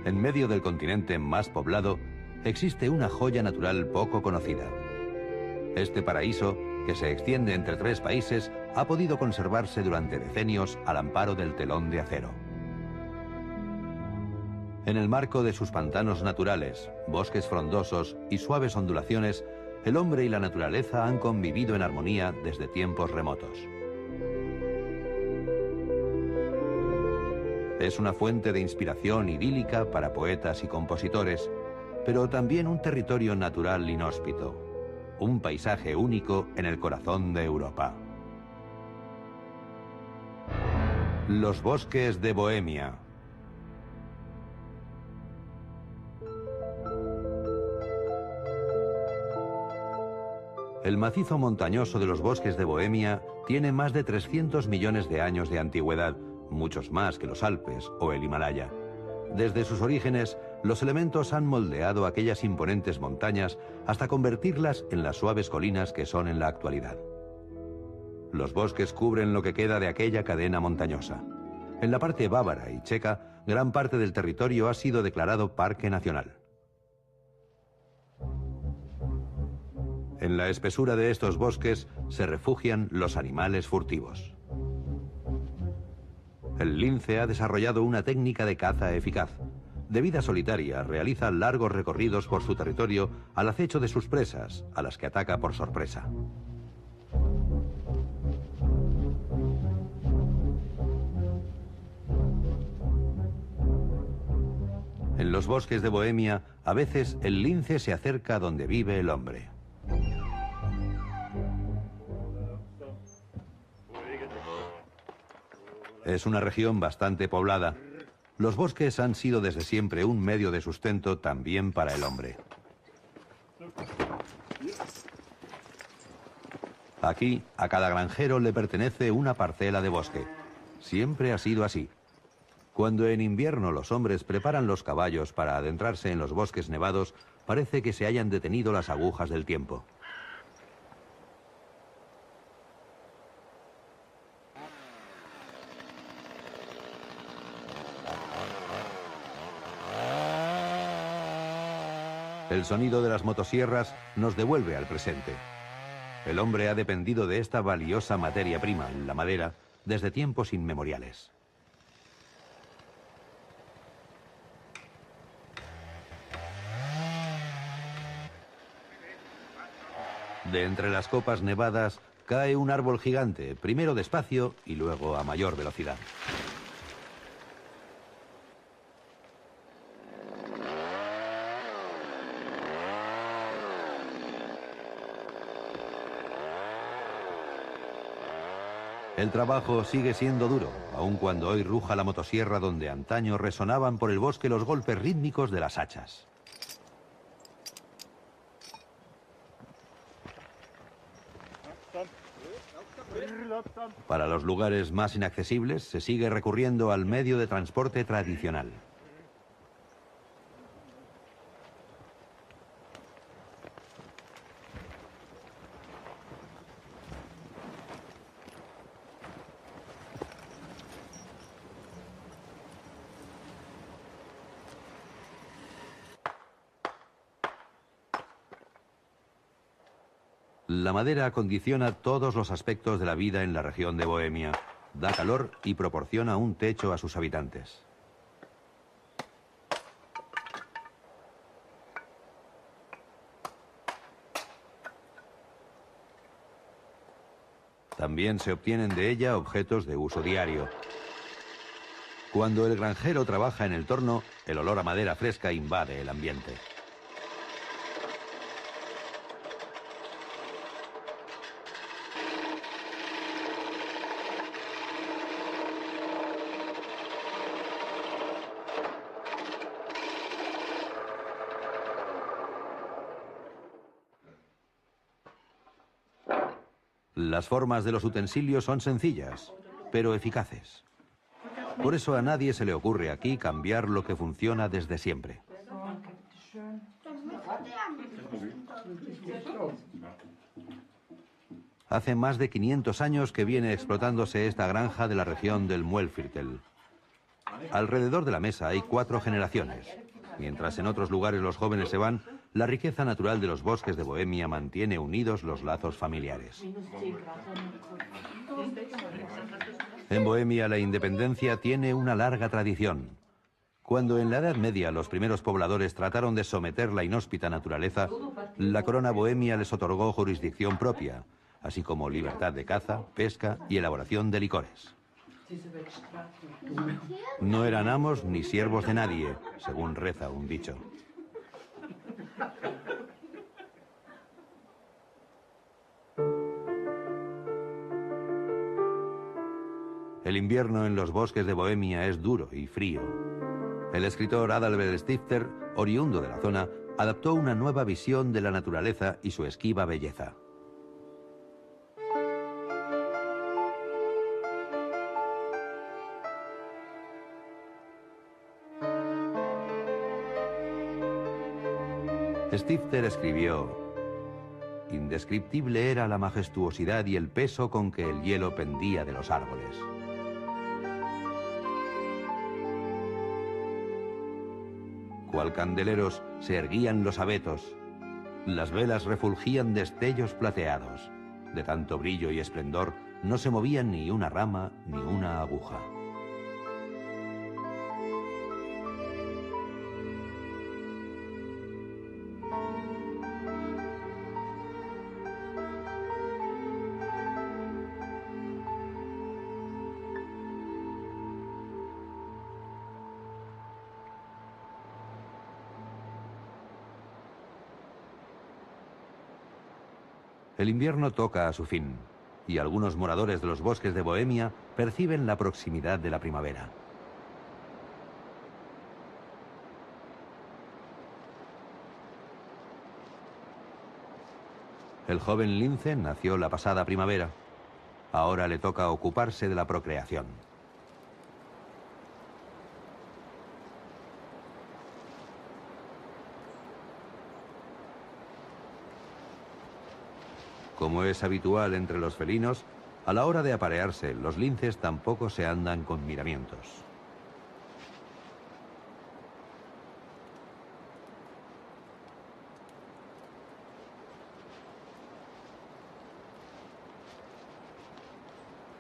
En medio del continente más poblado, existe una joya natural poco conocida. Este paraíso, que se extiende entre 3 países, ha podido conservarse durante decenios al amparo del telón de acero. En el marco de sus pantanos naturales, bosques frondosos y suaves ondulaciones, el hombre y la naturaleza han convivido en armonía desde tiempos remotos. Es una fuente de inspiración idílica para poetas y compositores, pero también un territorio natural inhóspito, un paisaje único en el corazón de Europa. Los bosques de Bohemia. El macizo montañoso de los bosques de Bohemia tiene más de 300 millones de años de antigüedad, muchos más que los Alpes o el Himalaya. Desde sus orígenes, los elementos han moldeado aquellas imponentes montañas hasta convertirlas en las suaves colinas que son en la actualidad. Los bosques cubren lo que queda de aquella cadena montañosa. En la parte bávara y checa, gran parte del territorio ha sido declarado parque nacional. En la espesura de estos bosques se refugian los animales furtivos. El lince ha desarrollado una técnica de caza eficaz. De vida solitaria, realiza largos recorridos por su territorio al acecho de sus presas, a las que ataca por sorpresa. En los bosques de Bohemia, a veces el lince se acerca donde vive el hombre. Es una región bastante poblada. Los bosques han sido desde siempre un medio de sustento también para el hombre. Aquí, a cada granjero le pertenece una parcela de bosque. Siempre ha sido así. Cuando en invierno los hombres preparan los caballos para adentrarse en los bosques nevados, parece que se hayan detenido las agujas del tiempo. El sonido de las motosierras nos devuelve al presente. El hombre ha dependido de esta valiosa materia prima, la madera, desde tiempos inmemoriales. De entre las copas nevadas cae un árbol gigante, primero despacio y luego a mayor velocidad. El trabajo sigue siendo duro, aun cuando hoy ruja la motosierra donde antaño resonaban por el bosque los golpes rítmicos de las hachas. Para los lugares más inaccesibles se sigue recurriendo al medio de transporte tradicional. La madera condiciona todos los aspectos de la vida en la región de Bohemia. Da calor y proporciona un techo a sus habitantes. También se obtienen de ella objetos de uso diario. Cuando el granjero trabaja en el torno, el olor a madera fresca invade el ambiente. Las formas de los utensilios son sencillas, pero eficaces. Por eso a nadie se le ocurre aquí cambiar lo que funciona desde siempre. Hace más de 500 años que viene explotándose esta granja de la región del Muellviertel. Alrededor de la mesa hay 4 generaciones. Mientras en otros lugares los jóvenes se van, la riqueza natural de los bosques de Bohemia mantiene unidos los lazos familiares. En Bohemia la independencia tiene una larga tradición. Cuando en la Edad Media los primeros pobladores trataron de someter la inhóspita naturaleza, la corona bohemia les otorgó jurisdicción propia, así como libertad de caza, pesca y elaboración de licores. No eran amos ni siervos de nadie, según reza un dicho. El invierno en los bosques de Bohemia es duro y frío. El escritor Adalbert Stifter, oriundo de la zona, adaptó una nueva visión de la naturaleza y su esquiva belleza. Stifter escribió: indescriptible era la majestuosidad y el peso con que el hielo pendía de los árboles. Cual candeleros se erguían los abetos, las velas refulgían destellos plateados. De tanto brillo y esplendor no se movían ni una rama ni una aguja. El invierno toca a su fin, y algunos moradores de los bosques de Bohemia perciben la proximidad de la primavera. El joven lince nació la pasada primavera. Ahora le toca ocuparse de la procreación. Como es habitual entre los felinos, a la hora de aparearse, los linces tampoco se andan con miramientos.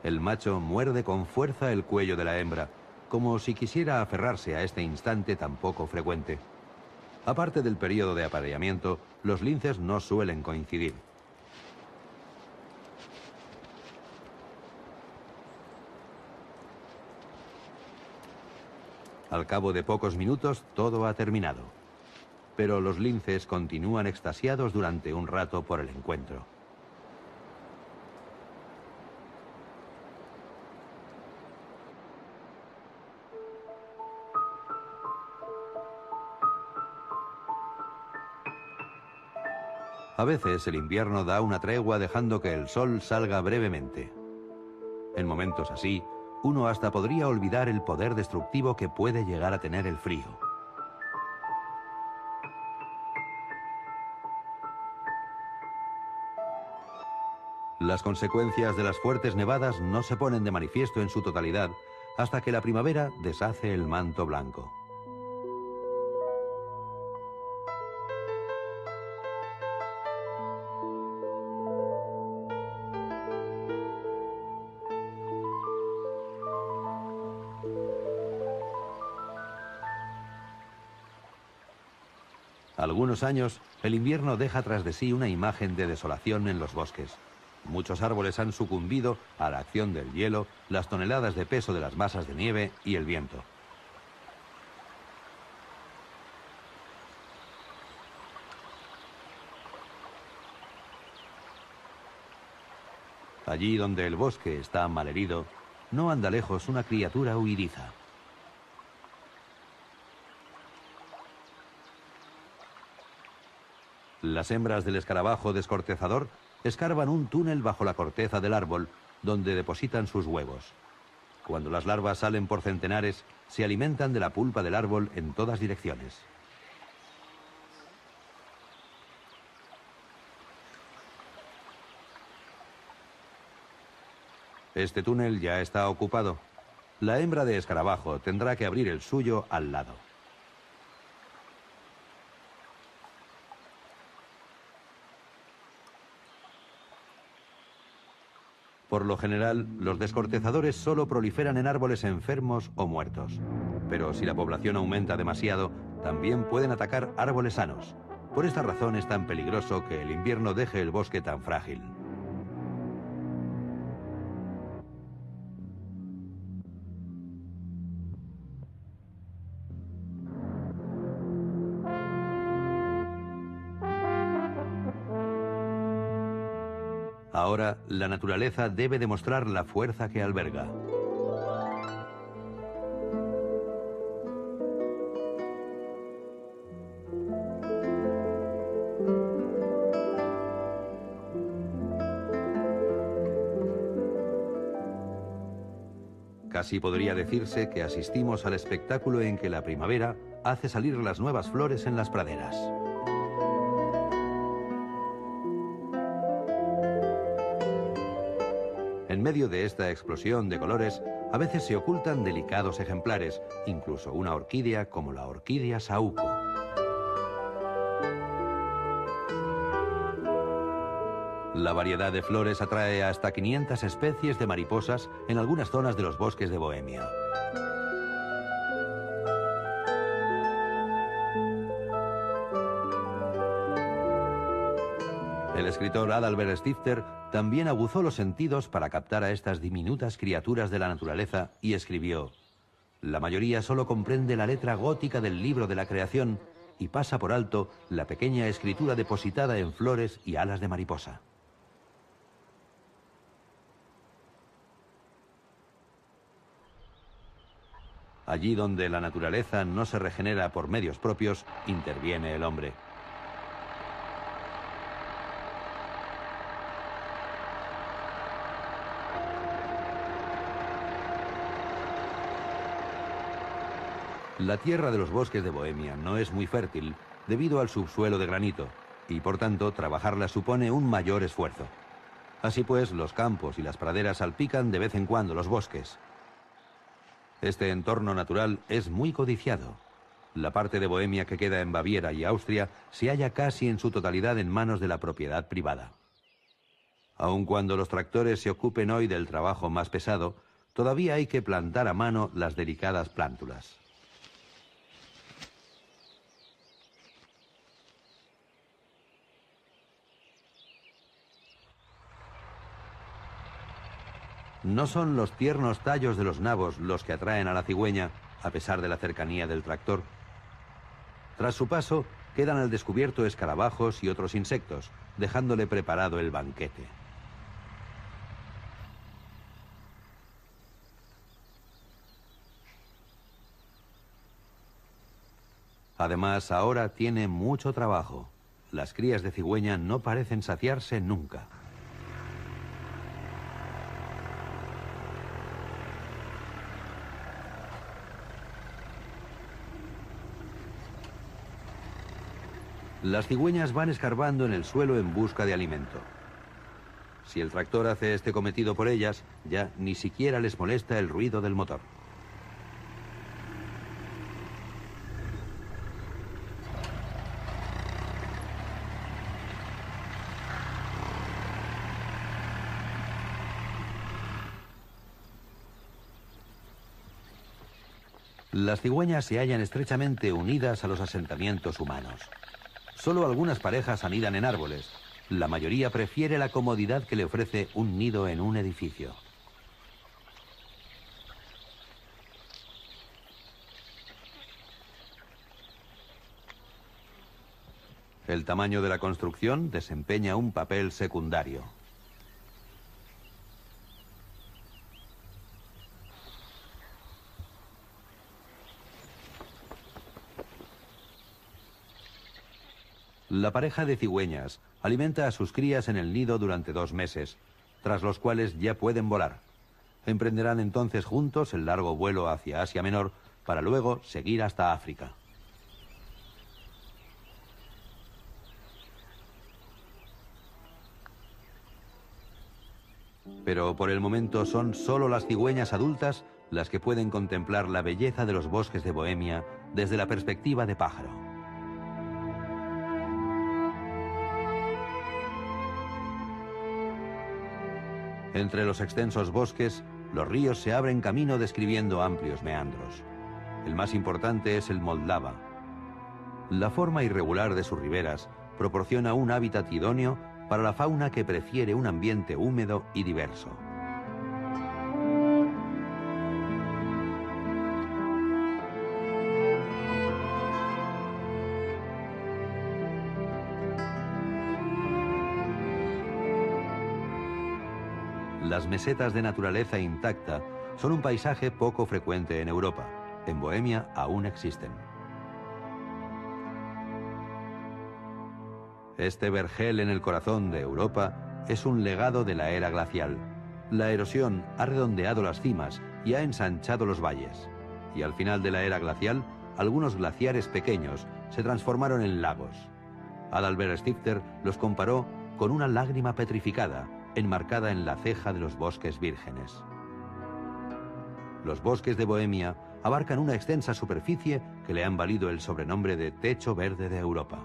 El macho muerde con fuerza el cuello de la hembra, como si quisiera aferrarse a este instante tan poco frecuente. Aparte del periodo de apareamiento, los linces no suelen coincidir. Al cabo de pocos minutos, todo ha terminado. Pero los linces continúan extasiados durante un rato por el encuentro. A veces el invierno da una tregua dejando que el sol salga brevemente. En momentos así, uno hasta podría olvidar el poder destructivo que puede llegar a tener el frío. Las consecuencias de las fuertes nevadas no se ponen de manifiesto en su totalidad hasta que la primavera deshace el manto blanco. Algunos años, el invierno deja tras de sí una imagen de desolación en los bosques. Muchos árboles han sucumbido a la acción del hielo, las toneladas de peso de las masas de nieve y el viento. Allí donde el bosque está malherido, no anda lejos una criatura huidiza. Las hembras del escarabajo descortezador escarban un túnel bajo la corteza del árbol, donde depositan sus huevos. Cuando las larvas salen por centenares, se alimentan de la pulpa del árbol en todas direcciones. Este túnel ya está ocupado. La hembra de escarabajo tendrá que abrir el suyo al lado. Por lo general, los descortezadores solo proliferan en árboles enfermos o muertos. Pero si la población aumenta demasiado, también pueden atacar árboles sanos. Por esta razón es tan peligroso que el invierno deje el bosque tan frágil. Ahora, la naturaleza debe demostrar la fuerza que alberga. Casi podría decirse que asistimos al espectáculo en que la primavera hace salir las nuevas flores en las praderas. En medio de esta explosión de colores, a veces se ocultan delicados ejemplares, incluso una orquídea como la orquídea saúco. La variedad de flores atrae hasta 500 especies de mariposas en algunas zonas de los bosques de Bohemia. El escritor Adalbert Stifter también aguzó los sentidos para captar a estas diminutas criaturas de la naturaleza y escribió: la mayoría solo comprende la letra gótica del libro de la creación y pasa por alto la pequeña escritura depositada en flores y alas de mariposa. Allí donde la naturaleza no se regenera por medios propios, interviene el hombre. La tierra de los bosques de Bohemia no es muy fértil debido al subsuelo de granito y por tanto trabajarla supone un mayor esfuerzo. Así pues, los campos y las praderas salpican de vez en cuando los bosques. Este entorno natural es muy codiciado. La parte de Bohemia que queda en Baviera y Austria se halla casi en su totalidad en manos de la propiedad privada. Aun cuando los tractores se ocupen hoy del trabajo más pesado, todavía hay que plantar a mano las delicadas plántulas. No son los tiernos tallos de los nabos los que atraen a la cigüeña, a pesar de la cercanía del tractor. Tras su paso, quedan al descubierto escarabajos y otros insectos, dejándole preparado el banquete. Además, ahora tiene mucho trabajo. Las crías de cigüeña no parecen saciarse nunca. Las cigüeñas van escarbando en el suelo en busca de alimento. Si el tractor hace este cometido por ellas, ya ni siquiera les molesta el ruido del motor. Las cigüeñas se hallan estrechamente unidas a los asentamientos humanos. Solo algunas parejas anidan en árboles. La mayoría prefiere la comodidad que le ofrece un nido en un edificio. El tamaño de la construcción desempeña un papel secundario. La pareja de cigüeñas alimenta a sus crías en el nido durante 2 meses, tras los cuales ya pueden volar. Emprenderán entonces juntos el largo vuelo hacia Asia Menor para luego seguir hasta África. Pero por el momento son solo las cigüeñas adultas las que pueden contemplar la belleza de los bosques de Bohemia desde la perspectiva de pájaro. Entre los extensos bosques, los ríos se abren camino describiendo amplios meandros. El más importante es el Moldava. La forma irregular de sus riberas proporciona un hábitat idóneo para la fauna que prefiere un ambiente húmedo y diverso. Las mesetas de naturaleza intacta son un paisaje poco frecuente en Europa. En Bohemia aún existen. Este vergel en el corazón de Europa es un legado de la era glacial. La erosión ha redondeado las cimas y ha ensanchado los valles. Y al final de la era glacial, algunos glaciares pequeños se transformaron en lagos. Adalbert Stifter los comparó con una lágrima petrificada, enmarcada en la ceja de los bosques vírgenes. Los bosques de Bohemia abarcan una extensa superficie que le han valido el sobrenombre de techo verde de Europa.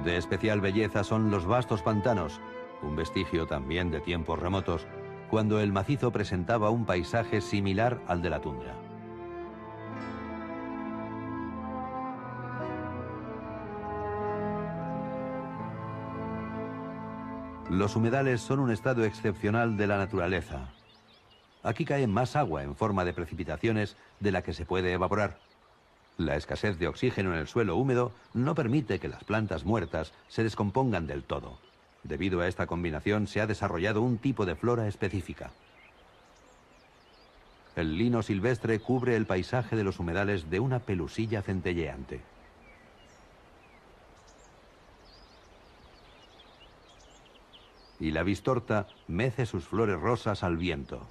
De especial belleza son los vastos pantanos, un vestigio también de tiempos remotos, cuando el macizo presentaba un paisaje similar al de la tundra. Los humedales son un estado excepcional de la naturaleza. Aquí cae más agua en forma de precipitaciones de la que se puede evaporar. La escasez de oxígeno en el suelo húmedo no permite que las plantas muertas se descompongan del todo. Debido a esta combinación se ha desarrollado un tipo de flora específica. El lino silvestre cubre el paisaje de los humedales de una pelusilla centelleante. Y la vistorta mece sus flores rosas al viento.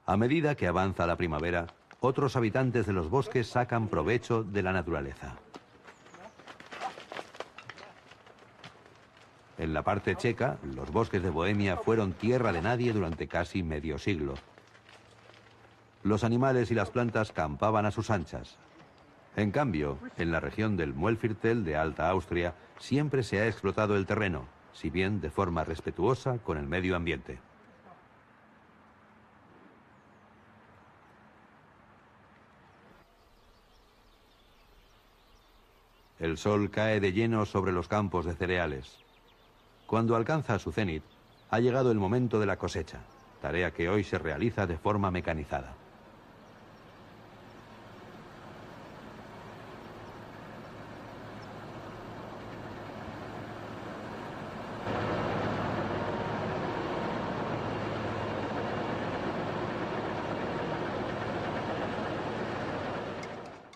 A medida que avanza la primavera, otros habitantes de los bosques sacan provecho de la naturaleza. En la parte checa, los bosques de Bohemia fueron tierra de nadie durante casi medio siglo. Los animales y las plantas campaban a sus anchas. En cambio, en la región del Muellviertel de Alta Austria siempre se ha explotado el terreno, si bien de forma respetuosa con el medio ambiente. El sol cae de lleno sobre los campos de cereales. Cuando alcanza su cenit, ha llegado el momento de la cosecha, tarea que hoy se realiza de forma mecanizada.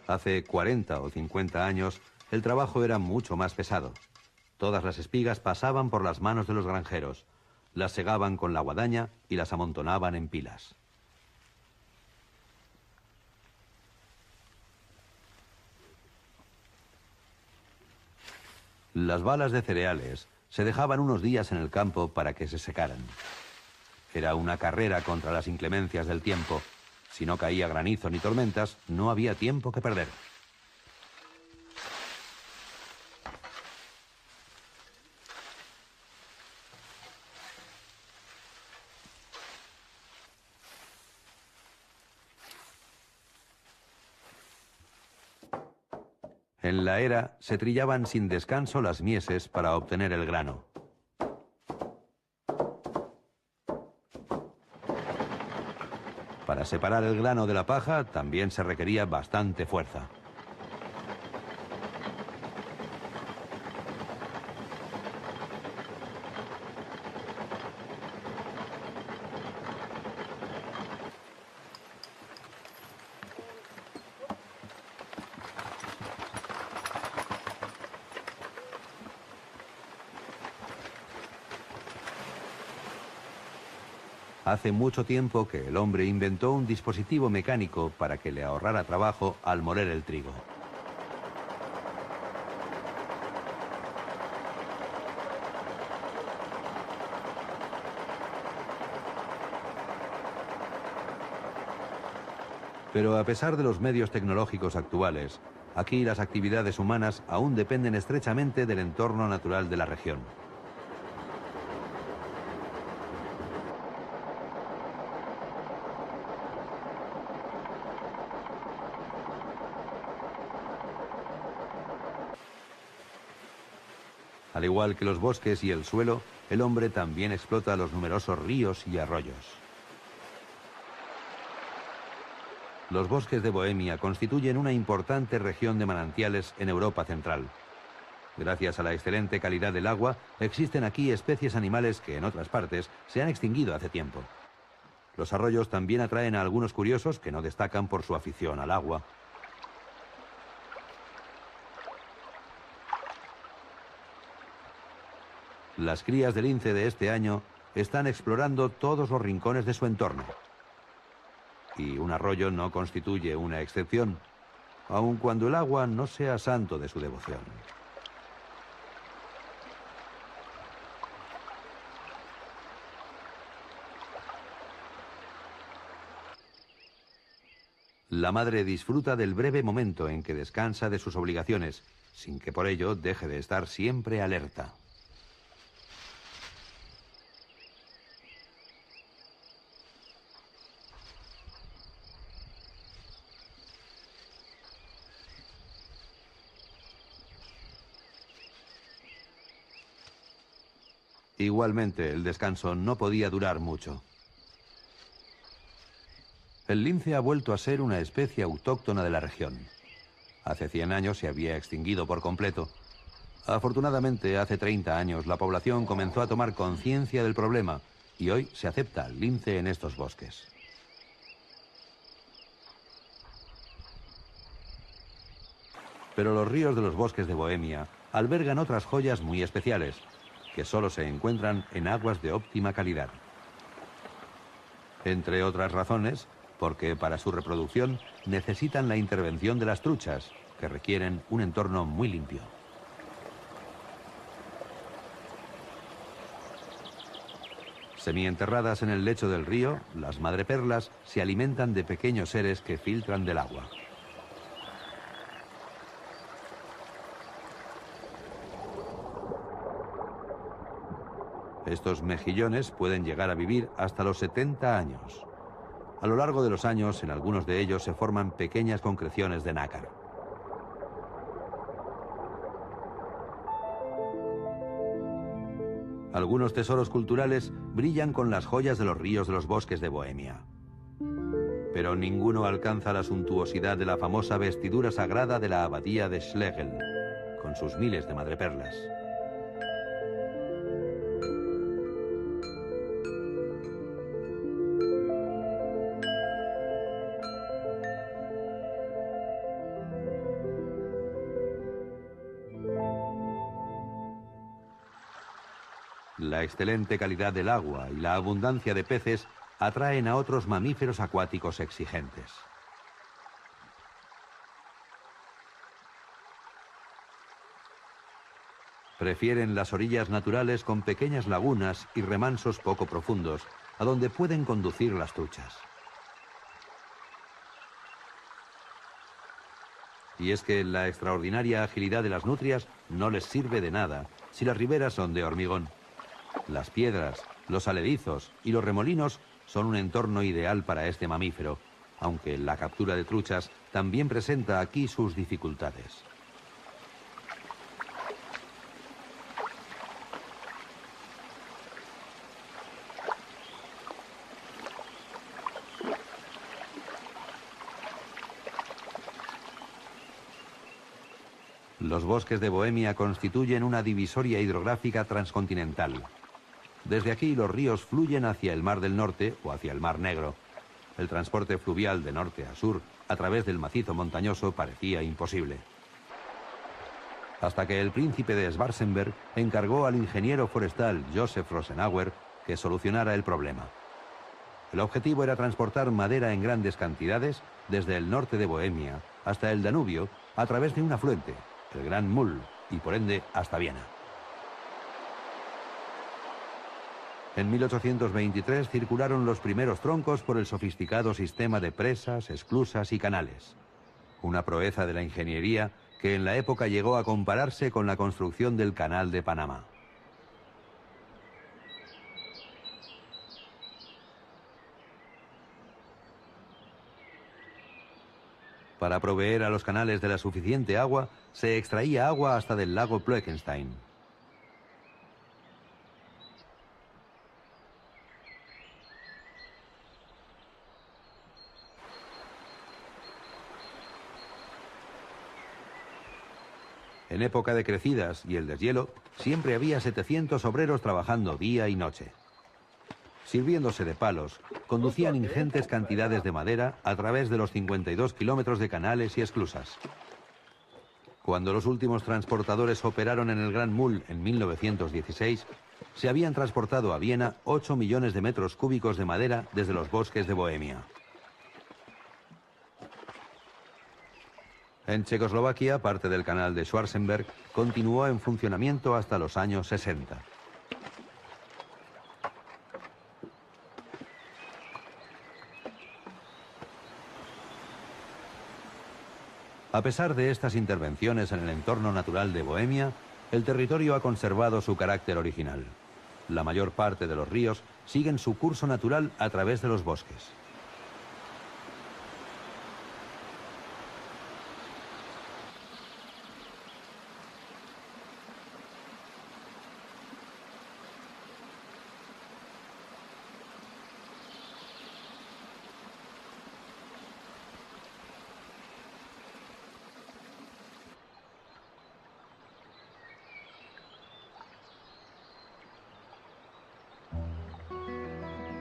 Hace 40 o 50 años, el trabajo era mucho más pesado. Todas las espigas pasaban por las manos de los granjeros, las segaban con la guadaña y las amontonaban en pilas. Las balas de cereales se dejaban unos días en el campo para que se secaran. Era una carrera contra las inclemencias del tiempo. Si no caía granizo ni tormentas, no había tiempo que perder. En la era se trillaban sin descanso las mieses para obtener el grano. Para separar el grano de la paja también se requería bastante fuerza. Hace mucho tiempo que el hombre inventó un dispositivo mecánico para que le ahorrara trabajo al moler el trigo. Pero a pesar de los medios tecnológicos actuales, aquí las actividades humanas aún dependen estrechamente del entorno natural de la región. Al igual que los bosques y el suelo, el hombre también explota los numerosos ríos y arroyos. Los bosques de Bohemia constituyen una importante región de manantiales en Europa central. Gracias a la excelente calidad del agua, existen aquí especies animales que en otras partes se han extinguido hace tiempo. Los arroyos también atraen a algunos curiosos que no destacan por su afición al agua. Las crías de lince de este año están explorando todos los rincones de su entorno. Y un arroyo no constituye una excepción, aun cuando el agua no sea santo de su devoción. La madre disfruta del breve momento en que descansa de sus obligaciones, sin que por ello deje de estar siempre alerta. Igualmente, el descanso no podía durar mucho. El lince ha vuelto a ser una especie autóctona de la región. Hace 100 años se había extinguido por completo. Afortunadamente, hace 30 años la población comenzó a tomar conciencia del problema y hoy se acepta al lince en estos bosques. Pero los ríos de los bosques de Bohemia albergan otras joyas muy especiales, que solo se encuentran en aguas de óptima calidad. Entre otras razones, porque para su reproducción necesitan la intervención de las truchas, que requieren un entorno muy limpio. Semienterradas en el lecho del río, las madreperlas se alimentan de pequeños seres que filtran del agua. Estos mejillones pueden llegar a vivir hasta los 70 años. A lo largo de los años, en algunos de ellos se forman pequeñas concreciones de nácar. Algunos tesoros culturales brillan con las joyas de los ríos de los bosques de Bohemia. Pero ninguno alcanza la suntuosidad de la famosa vestidura sagrada de la abadía de Schlegel, con sus miles de madreperlas. La excelente calidad del agua y la abundancia de peces atraen a otros mamíferos acuáticos exigentes. Prefieren las orillas naturales con pequeñas lagunas y remansos poco profundos, a donde pueden conducir las truchas. Y es que la extraordinaria agilidad de las nutrias no les sirve de nada si las riberas son de hormigón. Las piedras, los aledizos y los remolinos son un entorno ideal para este mamífero, aunque la captura de truchas también presenta aquí sus dificultades. Los bosques de Bohemia constituyen una divisoria hidrográfica transcontinental. Desde aquí los ríos fluyen hacia el Mar del Norte o hacia el Mar Negro. El transporte fluvial de norte a sur a través del macizo montañoso parecía imposible. Hasta que el príncipe de Schwarzenberg encargó al ingeniero forestal Joseph Rosenauer que solucionara el problema. El objetivo era transportar madera en grandes cantidades desde el norte de Bohemia hasta el Danubio a través de un afluente, el Gran Mull, y por ende hasta Viena. En 1823 circularon los primeros troncos por el sofisticado sistema de presas, esclusas y canales. Una proeza de la ingeniería que en la época llegó a compararse con la construcción del Canal de Panamá. Para proveer a los canales de la suficiente agua, se extraía agua hasta del lago Plöckenstein. En época de crecidas y el deshielo, siempre había 700 obreros trabajando día y noche. Sirviéndose de palos, conducían ingentes cantidades de madera a través de los 52 kilómetros de canales y esclusas. Cuando los últimos transportadores operaron en el Gran Mull en 1916, se habían transportado a Viena 8 millones de metros cúbicos de madera desde los bosques de Bohemia. En Checoslovaquia, parte del canal de Schwarzenberg continuó en funcionamiento hasta los años 60. A pesar de estas intervenciones en el entorno natural de Bohemia, el territorio ha conservado su carácter original. La mayor parte de los ríos siguen su curso natural a través de los bosques.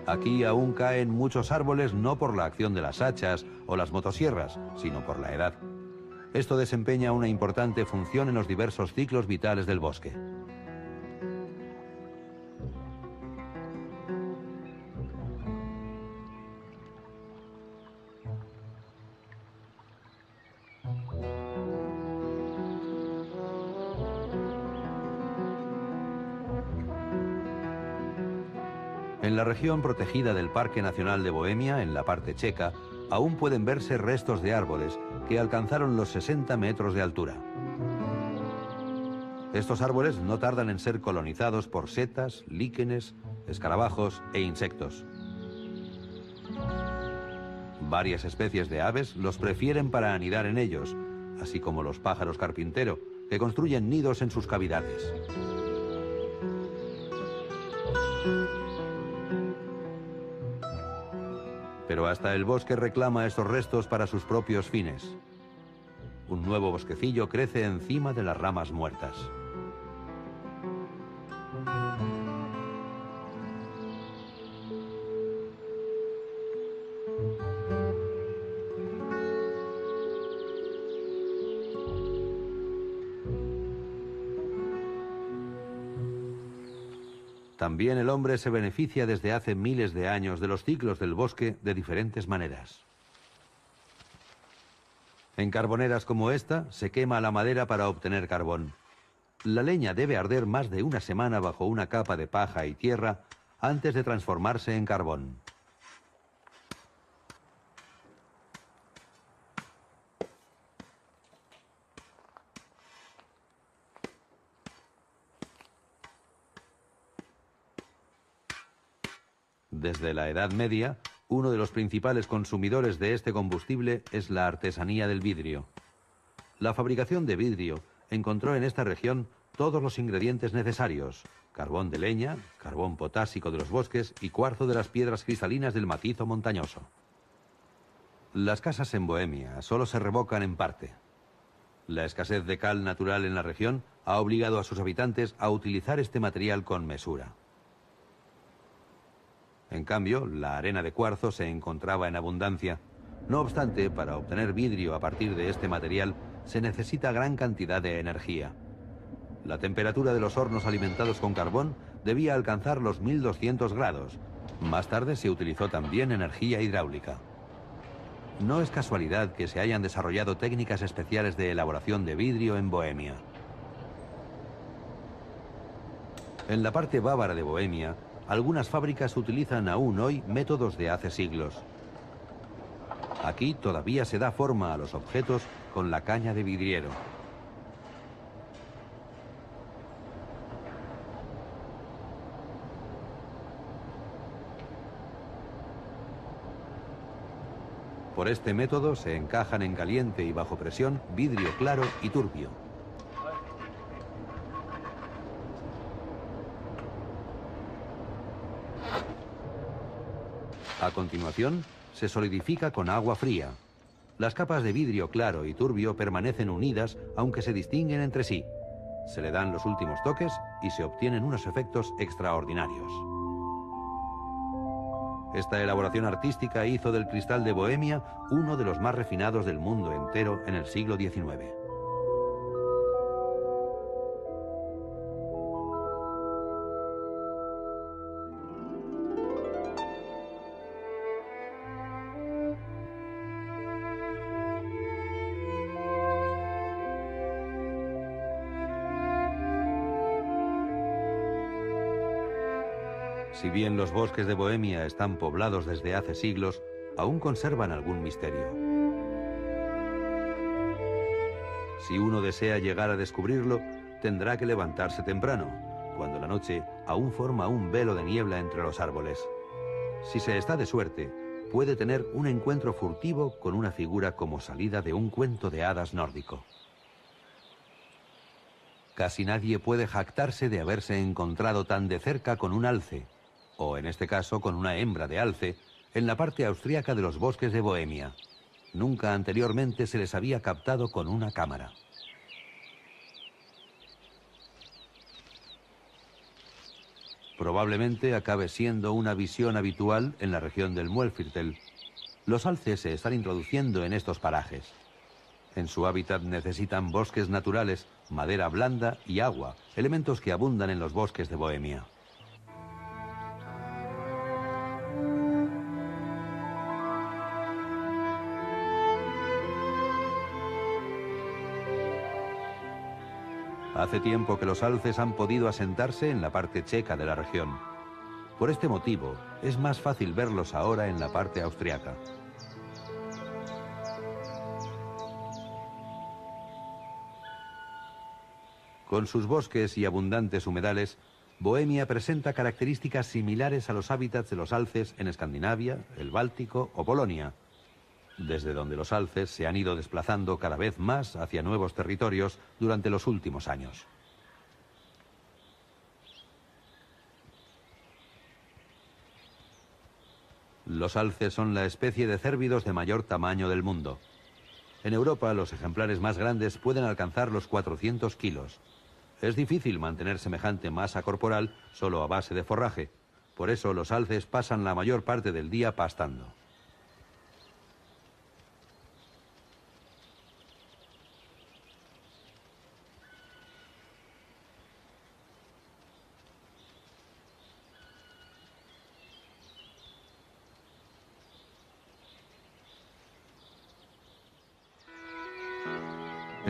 Aquí aún caen muchos árboles no por la acción de las hachas o las motosierras, sino por la edad. Esto desempeña una importante función en los diversos ciclos vitales del bosque. En la región protegida del Parque Nacional de Bohemia, en la parte checa, aún pueden verse restos de árboles que alcanzaron los 60 metros de altura. Estos árboles no tardan en ser colonizados por setas, líquenes, escarabajos e insectos. Varias especies de aves los prefieren para anidar en ellos, así como los pájaros carpintero, que construyen nidos en sus cavidades. Pero hasta el bosque reclama estos restos para sus propios fines. Un nuevo bosquecillo crece encima de las ramas muertas. También el hombre se beneficia desde hace miles de años de los ciclos del bosque de diferentes maneras. En carboneras como esta se quema la madera para obtener carbón. La leña debe arder más de una semana bajo una capa de paja y tierra antes de transformarse en carbón. Desde la Edad Media, uno de los principales consumidores de este combustible es la artesanía del vidrio. La fabricación de vidrio encontró en esta región todos los ingredientes necesarios: carbón de leña, carbón potásico de los bosques y cuarzo de las piedras cristalinas del macizo montañoso. Las casas en Bohemia solo se revocan en parte. La escasez de cal natural en la región ha obligado a sus habitantes a utilizar este material con mesura. En cambio, la arena de cuarzo se encontraba en abundancia. No obstante, para obtener vidrio a partir de este material se necesita gran cantidad de energía. La temperatura de los hornos alimentados con carbón debía alcanzar los 1200 grados, Más tarde se utilizó también energía hidráulica. No es casualidad que se hayan desarrollado técnicas especiales de elaboración de vidrio en Bohemia. En la parte bávara de Bohemia, algunas fábricas utilizan aún hoy métodos de hace siglos. Aquí todavía se da forma a los objetos con la caña de vidriero. Por este método se encajan en caliente y bajo presión vidrio claro y turbio. A continuación, se solidifica con agua fría. Las capas de vidrio claro y turbio permanecen unidas aunque se distinguen entre sí. Se le dan los últimos toques y se obtienen unos efectos extraordinarios. Esta elaboración artística hizo del cristal de Bohemia uno de los más refinados del mundo entero en el siglo XIX. Si bien los bosques de Bohemia están poblados desde hace siglos, aún conservan algún misterio. Si uno desea llegar a descubrirlo, tendrá que levantarse temprano, cuando la noche aún forma un velo de niebla entre los árboles. Si se está de suerte, puede tener un encuentro furtivo con una figura como salida de un cuento de hadas nórdico. Casi nadie puede jactarse de haberse encontrado tan de cerca con un alce, o en este caso con una hembra de alce, en la parte austríaca de los bosques de Bohemia. Nunca anteriormente se les había captado con una cámara. Probablemente acabe siendo una visión habitual en la región del Muelviertel. Los alces se están introduciendo en estos parajes. En su hábitat necesitan bosques naturales, madera blanda y agua, elementos que abundan en los bosques de Bohemia. Hace tiempo que los alces han podido asentarse en la parte checa de la región. Por este motivo, es más fácil verlos ahora en la parte austriaca. Con sus bosques y abundantes humedales, Bohemia presenta características similares a los hábitats de los alces en Escandinavia, el Báltico o Polonia, desde donde los alces se han ido desplazando cada vez más hacia nuevos territorios durante los últimos años. Los alces son la especie de cérvidos de mayor tamaño del mundo. En Europa, los ejemplares más grandes pueden alcanzar los 400 kilos. Es difícil mantener semejante masa corporal solo a base de forraje. Por eso los alces pasan la mayor parte del día pastando.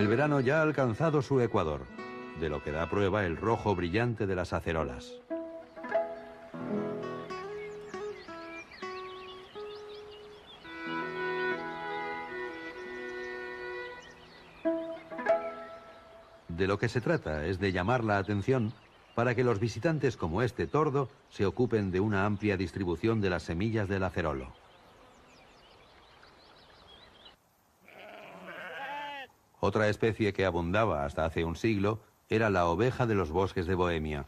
El verano ya ha alcanzado su ecuador, de lo que da prueba el rojo brillante de las acerolas. De lo que se trata es de llamar la atención para que los visitantes como este tordo se ocupen de una amplia distribución de las semillas del acerolo. Otra especie que abundaba hasta hace un siglo era la oveja de los bosques de Bohemia.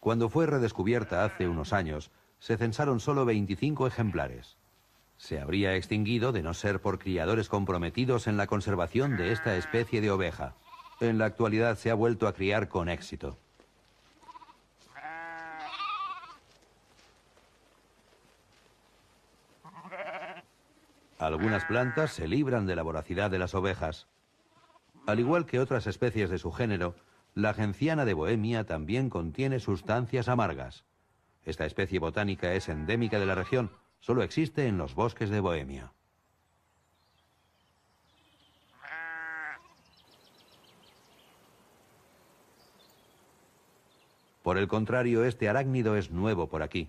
Cuando fue redescubierta hace unos años, se censaron solo 25 ejemplares. Se habría extinguido de no ser por criadores comprometidos en la conservación de esta especie de oveja. En la actualidad se ha vuelto a criar con éxito. Algunas plantas se libran de la voracidad de las ovejas. Al igual que otras especies de su género, la genciana de Bohemia también contiene sustancias amargas. Esta especie botánica es endémica de la región, solo existe en los bosques de Bohemia. Por el contrario, este arácnido es nuevo por aquí.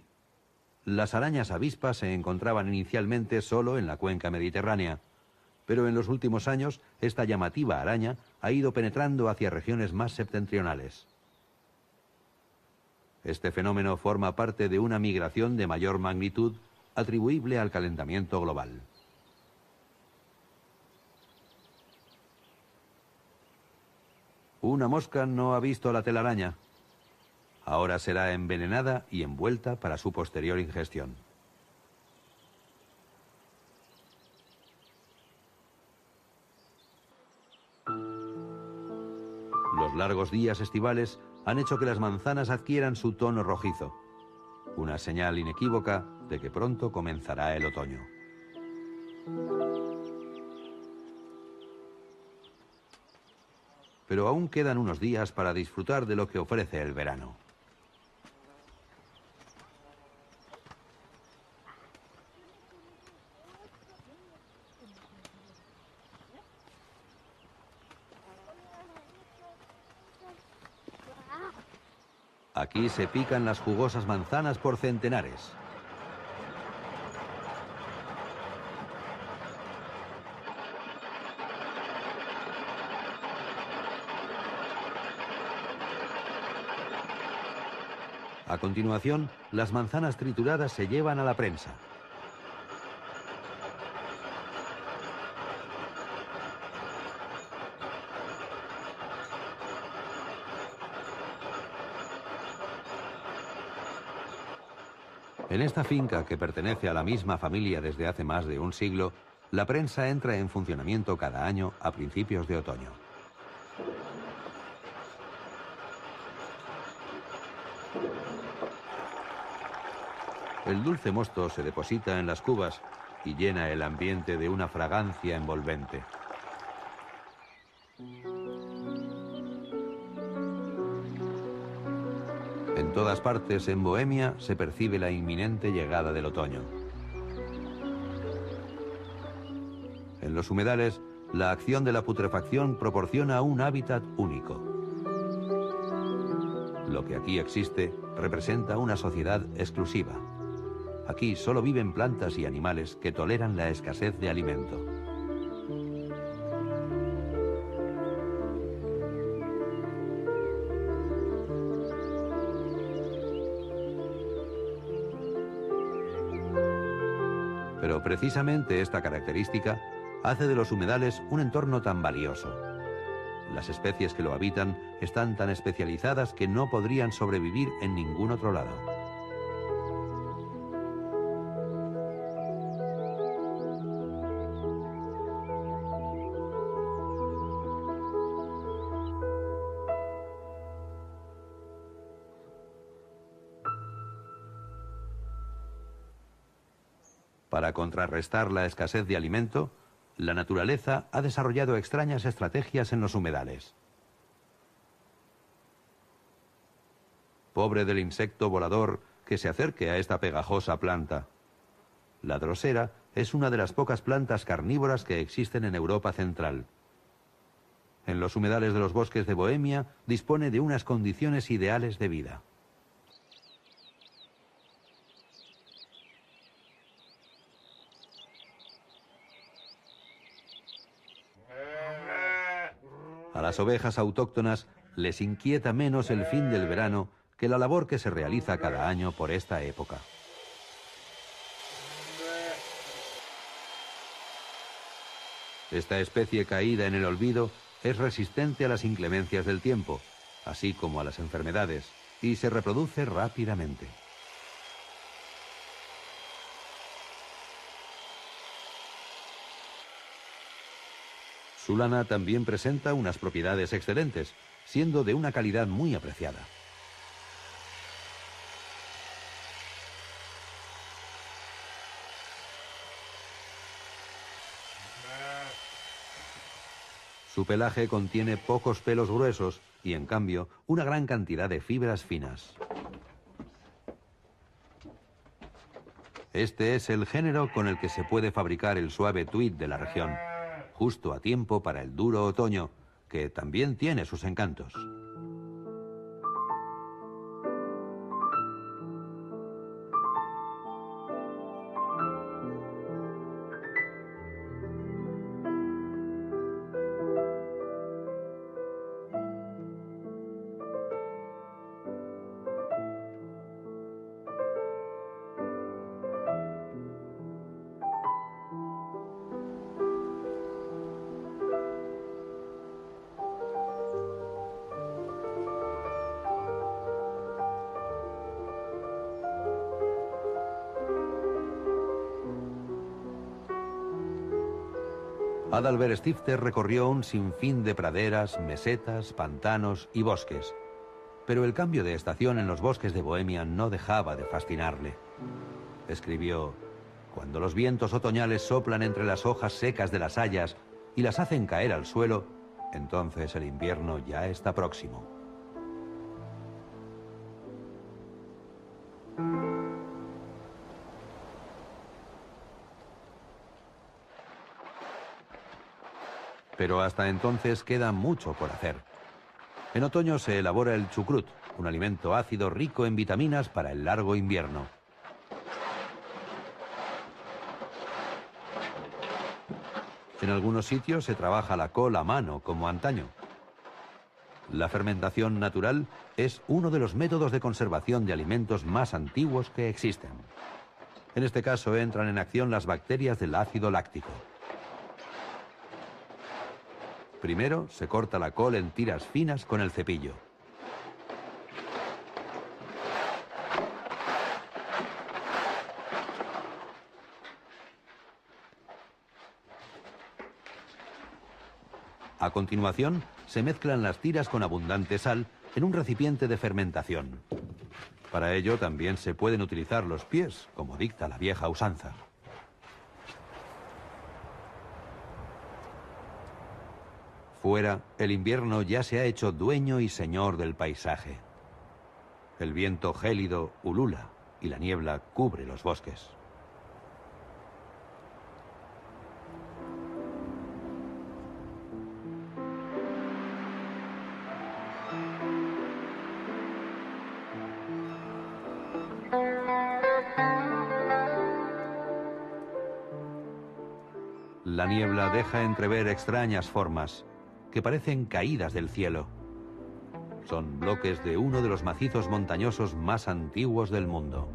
Las arañas avispas se encontraban inicialmente solo en la cuenca mediterránea, pero en los últimos años esta llamativa araña ha ido penetrando hacia regiones más septentrionales. Este fenómeno forma parte de una migración de mayor magnitud atribuible al calentamiento global. Una mosca no ha visto la telaraña. Ahora será envenenada y envuelta para su posterior ingestión. Los largos días estivales han hecho que las manzanas adquieran su tono rojizo, una señal inequívoca de que pronto comenzará el otoño. Pero aún quedan unos días para disfrutar de lo que ofrece el verano. Aquí se pican las jugosas manzanas por centenares. A continuación, las manzanas trituradas se llevan a la prensa. En esta finca, que pertenece a la misma familia desde hace más de un siglo, la prensa entra en funcionamiento cada año a principios de otoño. El dulce mosto se deposita en las cubas y llena el ambiente de una fragancia envolvente. En todas partes en Bohemia se percibe la inminente llegada del otoño. En los humedales, la acción de la putrefacción proporciona un hábitat único. Lo que aquí existe representa una sociedad exclusiva. Aquí solo viven plantas y animales que toleran la escasez de alimento. Pero precisamente esta característica hace de los humedales un entorno tan valioso. Las especies que lo habitan están tan especializadas que no podrían sobrevivir en ningún otro lado. Para contrarrestar la escasez de alimento, la naturaleza ha desarrollado extrañas estrategias en los humedales. Pobre del insecto volador que se acerque a esta pegajosa planta. La drosera es una de las pocas plantas carnívoras que existen en Europa central. En los humedales de los bosques de Bohemia dispone de unas condiciones ideales de vida. A las ovejas autóctonas les inquieta menos el fin del verano que la labor que se realiza cada año por esta época. Esta especie caída en el olvido es resistente a las inclemencias del tiempo, así como a las enfermedades, y se reproduce rápidamente. Su lana también presenta unas propiedades excelentes, siendo de una calidad muy apreciada. Su pelaje contiene pocos pelos gruesos y, en cambio, una gran cantidad de fibras finas. Este es el género con el que se puede fabricar el suave tweed de la región, justo a tiempo para el duro otoño, que también tiene sus encantos. Adalbert Stifter recorrió un sinfín de praderas, mesetas, pantanos y bosques. Pero el cambio de estación en los bosques de Bohemia no dejaba de fascinarle. Escribió: cuando los vientos otoñales soplan entre las hojas secas de las hayas y las hacen caer al suelo, entonces el invierno ya está próximo. Pero hasta entonces queda mucho por hacer. En otoño se elabora el chucrut, un alimento ácido rico en vitaminas para el largo invierno. En algunos sitios se trabaja la col a mano, como antaño. La fermentación natural es uno de los métodos de conservación de alimentos más antiguos que existen. En este caso entran en acción las bacterias del ácido láctico. Primero se corta la col en tiras finas con el cepillo. A continuación, se mezclan las tiras con abundante sal en un recipiente de fermentación. Para ello también se pueden utilizar los pies, como dicta la vieja usanza. Fuera, el invierno ya se ha hecho dueño y señor del paisaje. El viento gélido ulula y la niebla cubre los bosques. La niebla deja entrever extrañas formas que parecen caídas del cielo. Son bloques de uno de los macizos montañosos más antiguos del mundo.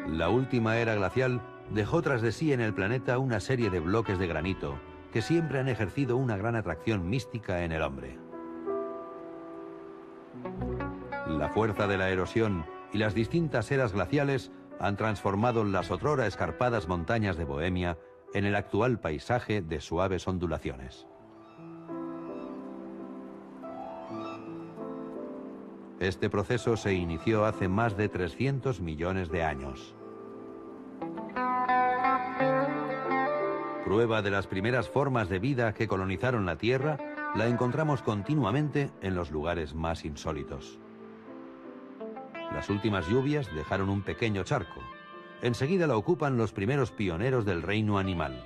La última era glacial dejó tras de sí en el planeta una serie de bloques de granito que siempre han ejercido una gran atracción mística en el hombre. La fuerza de la erosión y las distintas eras glaciales han transformado las otrora escarpadas montañas de Bohemia en el actual paisaje de suaves ondulaciones. Este proceso se inició hace más de 300 millones de años. Prueba de las primeras formas de vida que colonizaron la Tierra la encontramos continuamente en los lugares más insólitos. Las últimas lluvias dejaron un pequeño charco. Enseguida la ocupan los primeros pioneros del reino animal.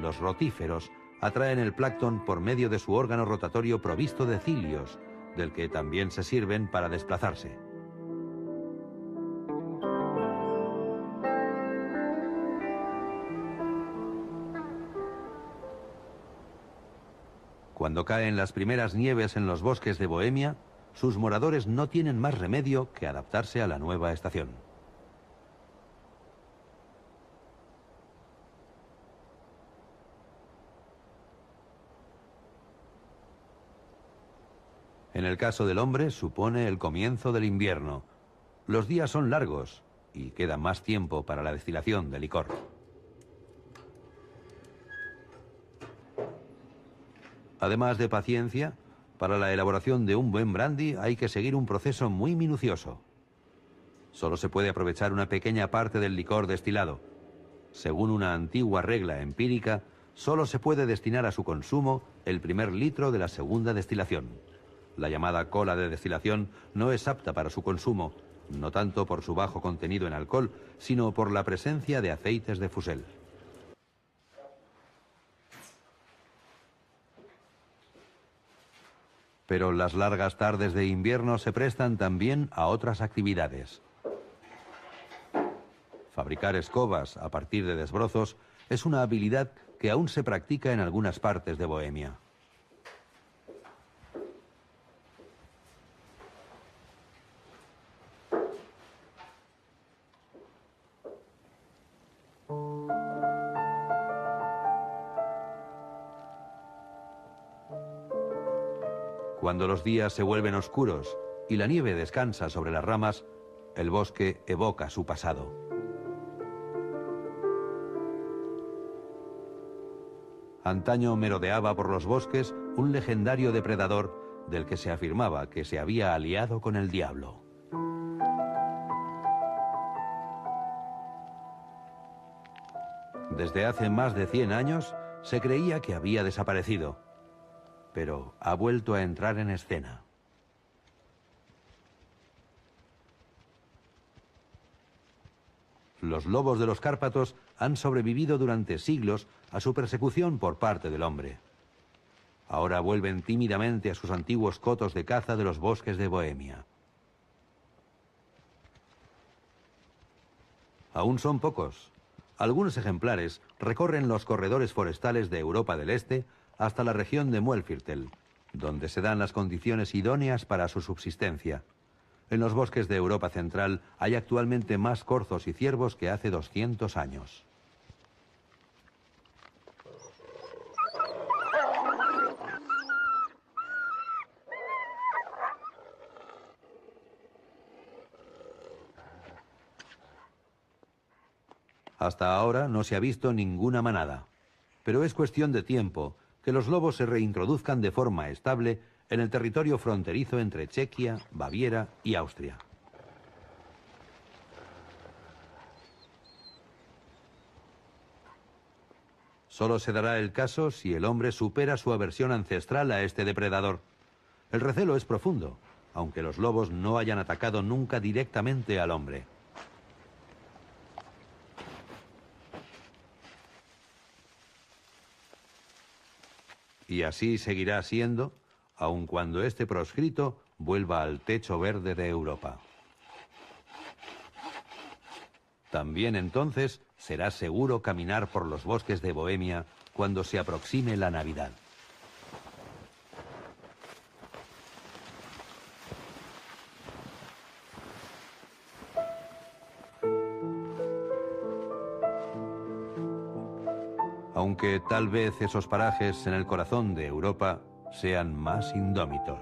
Los rotíferos atraen el plancton por medio de su órgano rotatorio provisto de cilios, del que también se sirven para desplazarse. Cuando caen las primeras nieves en los bosques de Bohemia, sus moradores no tienen más remedio que adaptarse a la nueva estación. En el caso del hombre, supone el comienzo del invierno. Los días son largos y queda más tiempo para la destilación de licor. Además de paciencia, para la elaboración de un buen brandy hay que seguir un proceso muy minucioso. Solo se puede aprovechar una pequeña parte del licor destilado. Según una antigua regla empírica, solo se puede destinar a su consumo el primer litro de la segunda destilación. La llamada cola de destilación no es apta para su consumo, no tanto por su bajo contenido en alcohol, sino por la presencia de aceites de fusel. Pero las largas tardes de invierno se prestan también a otras actividades. Fabricar escobas a partir de desbrozos es una habilidad que aún se practica en algunas partes de Bohemia. Cuando los días se vuelven oscuros y la nieve descansa sobre las ramas, el bosque evoca su pasado. Antaño merodeaba por los bosques un legendario depredador del que se afirmaba que se había aliado con el diablo. Desde hace más de 100 años se creía que había desaparecido, pero ha vuelto a entrar en escena. Los lobos de los Cárpatos han sobrevivido durante siglos a su persecución por parte del hombre. Ahora vuelven tímidamente a sus antiguos cotos de caza de los bosques de Bohemia. Aún son pocos. Algunos ejemplares recorren los corredores forestales de Europa del Este hasta la región de Muelviertel, donde se dan las condiciones idóneas para su subsistencia. En los bosques de Europa Central hay actualmente más corzos y ciervos que hace 200 años. Hasta ahora no se ha visto ninguna manada, pero es cuestión de tiempo que los lobos se reintroduzcan de forma estable en el territorio fronterizo entre Chequia, Baviera y Austria. Solo se dará el caso si el hombre supera su aversión ancestral a este depredador. El recelo es profundo, aunque los lobos no hayan atacado nunca directamente al hombre. Y así seguirá siendo, aun cuando este proscrito vuelva al techo verde de Europa. También entonces será seguro caminar por los bosques de Bohemia cuando se aproxime la Navidad. Aunque tal vez esos parajes en el corazón de Europa sean más indómitos.